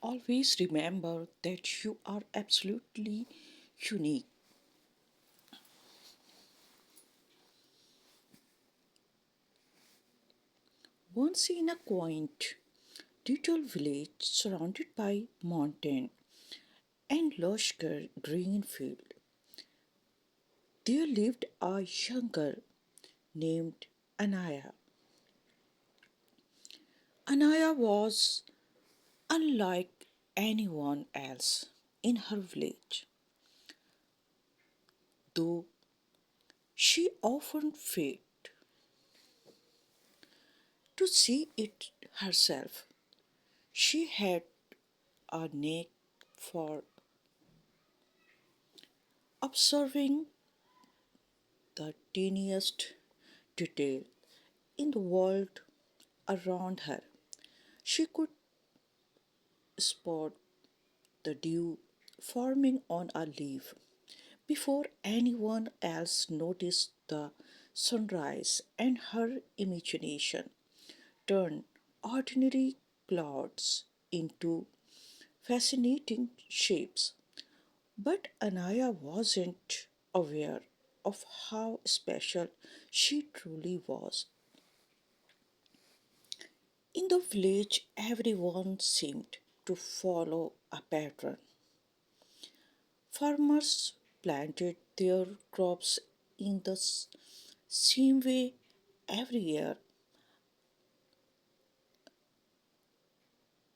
Always remember that you are absolutely unique. Once in a quaint little village surrounded by mountain and lush green field, there lived a young girl named Anaya. Anaya was unlike anyone else in her village, though she often failed to see it herself. She had a knack for observing the tiniest detail in the world around her. She could spot the dew forming on a leaf before anyone else noticed the sunrise, and her imagination turned ordinary clouds into fascinating shapes. But Anaya wasn't aware of how special she truly was. In the village, everyone seemed to follow a pattern. Farmers planted their crops in the same way every year.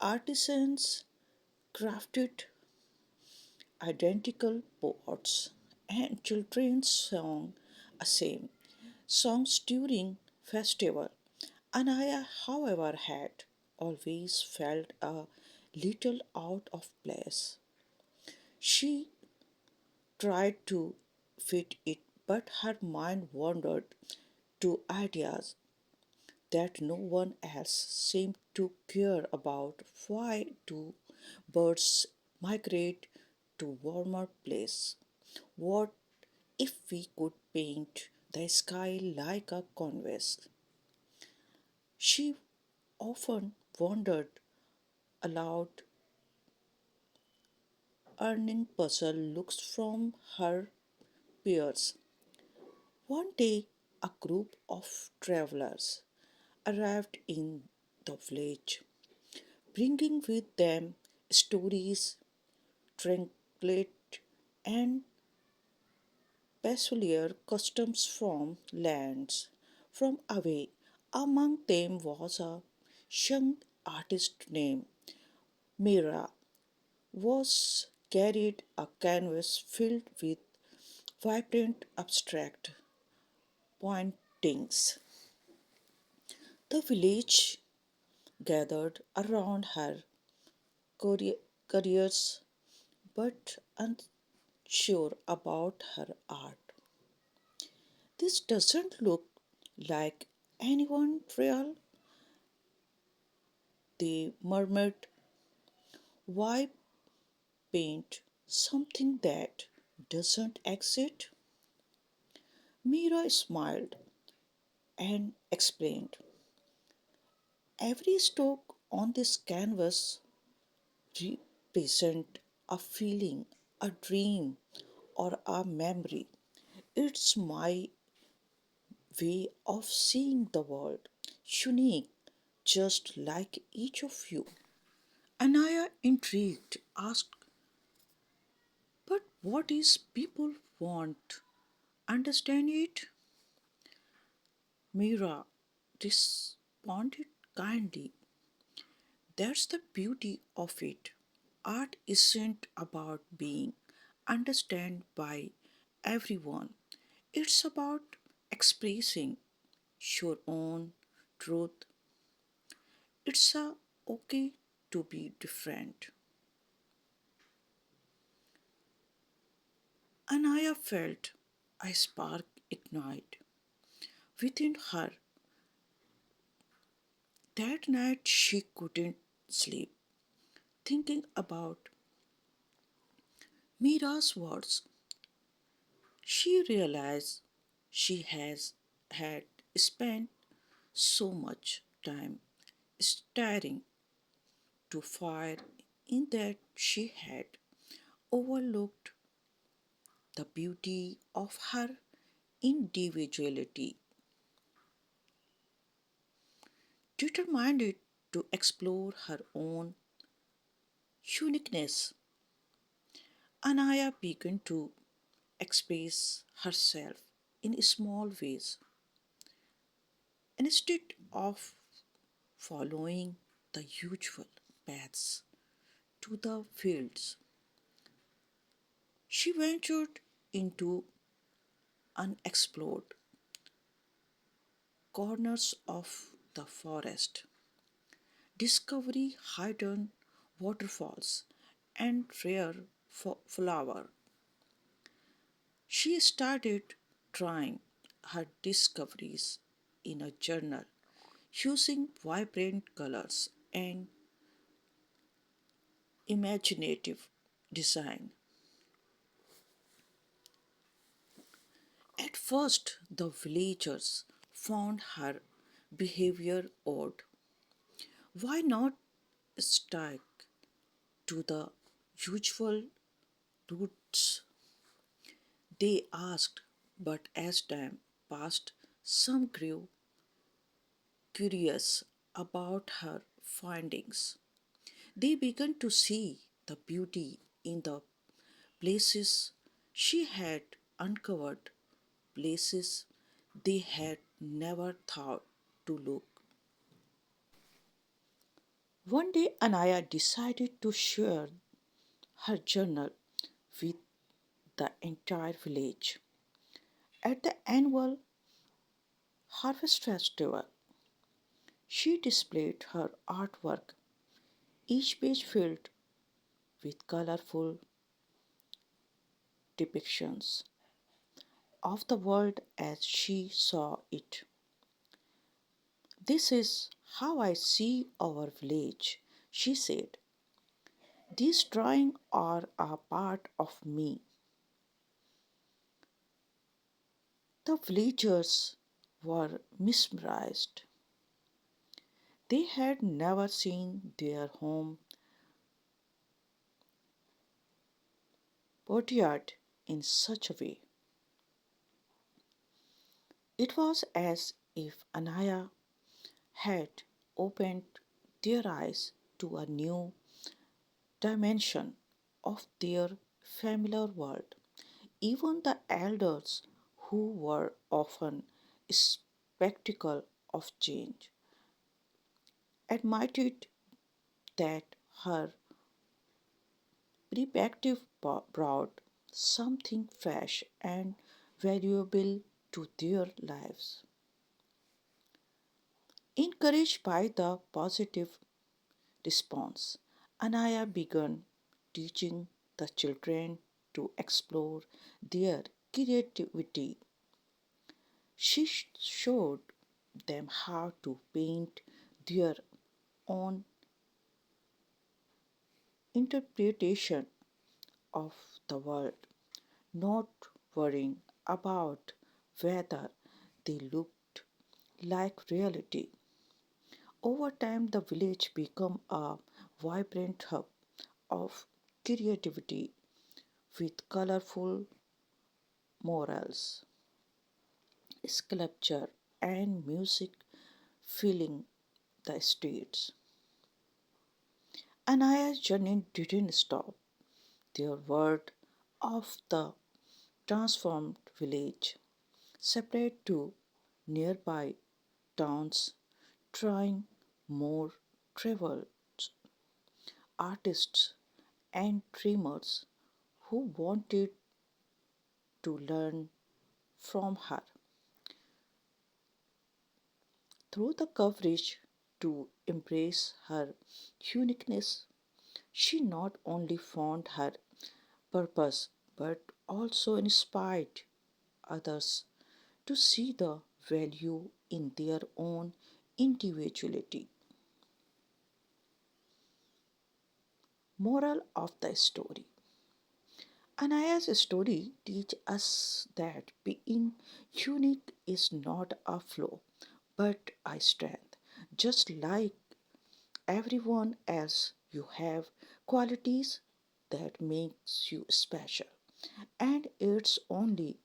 Artisans crafted identical pots, and children sang the same songs during festival. Anaya, however, had always felt a little out of place. She tried to fit it, but her mind wandered to ideas that no one else seemed to care about. Why do birds migrate to warmer places? What if we could paint the sky like a canvas? She often wondered aloud, earning puzzle looks from her peers. One day, a group of travelers arrived in the village, bringing with them stories, trinkets, and peculiar customs from lands from away. Among them was a young artist named Mira, was carried a canvas filled with vibrant abstract paintings. The village gathered around her careers but unsure about her art. This doesn't look like anyone real, they murmured. Why paint something that doesn't exist? Mira smiled and explained. Every stroke on this canvas represents a feeling, a dream, or a memory. It's my way of seeing the world, unique, just like each of you. Anaya, intrigued, asked, but what is people want? Understand it? Mira responded kindly. That's the beauty of it. Art isn't about being understood by everyone. It's about expressing your own truth. It's okay to be different. Anaya felt a spark ignite within her. That night she couldn't sleep, thinking about Mira's words. She realized she has had spent so much time staring to fire in that she had overlooked the beauty of her individuality, determined to explore her own uniqueness. Anaya began to express herself in small ways instead of following the usual paths to the fields. She ventured into unexplored corners of the forest, discovering hidden waterfalls and rare flower. She started trying her discoveries in a journal using vibrant colors and imaginative design. At first, the villagers found her behavior odd. Why not stick to the usual routes? They asked, but as time passed, some grew curious about her findings. They began to see the beauty in the places she had uncovered, places they had never thought to look. One day, Anaya decided to share her journal with the entire village. At the annual harvest festival, she displayed her artwork, each page filled with colorful depictions of the world as she saw it. This is how I see our village, she said. These drawings are a part of me. The villagers were mesmerized. They had never seen their home courtyard in such a way. It was as if Anaya had opened their eyes to a new dimension of their familiar world. Even the elders, who were often spectacle of change, admitted that her perspective brought something fresh and valuable to their lives. Encouraged by the positive response, Anaya began teaching the children to explore their creativity. She showed them how to paint their own interpretation of the world, not worrying about whether they looked like reality. Over time, the village became a vibrant hub of creativity with colorful murals, sculpture, and music filling the streets. Anaya's journey didn't stop. Their word of the transformed village separate to nearby towns, trying more travelers, artists, and dreamers who wanted to learn from her. Through the coverage to embrace her uniqueness, she not only found her purpose but also inspired others to see the value in their own individuality. Moral of the story: Anaya's story teaches us that being unique is not a flaw but a strength. Just like everyone else, You have qualities that makes you special. And it's only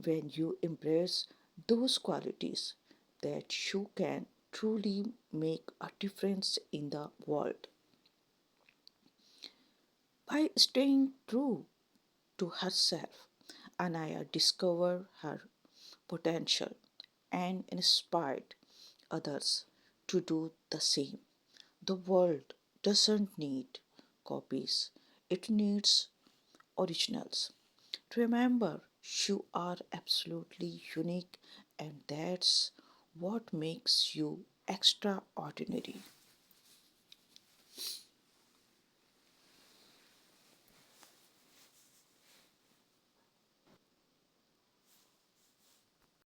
when you embrace those qualities that you can truly make a difference in the world. By staying true to herself, Anaya discovered her potential and inspired others to do the same. The world doesn't need copies, it needs originals. Remember, you are absolutely unique, and that's what makes you extraordinary.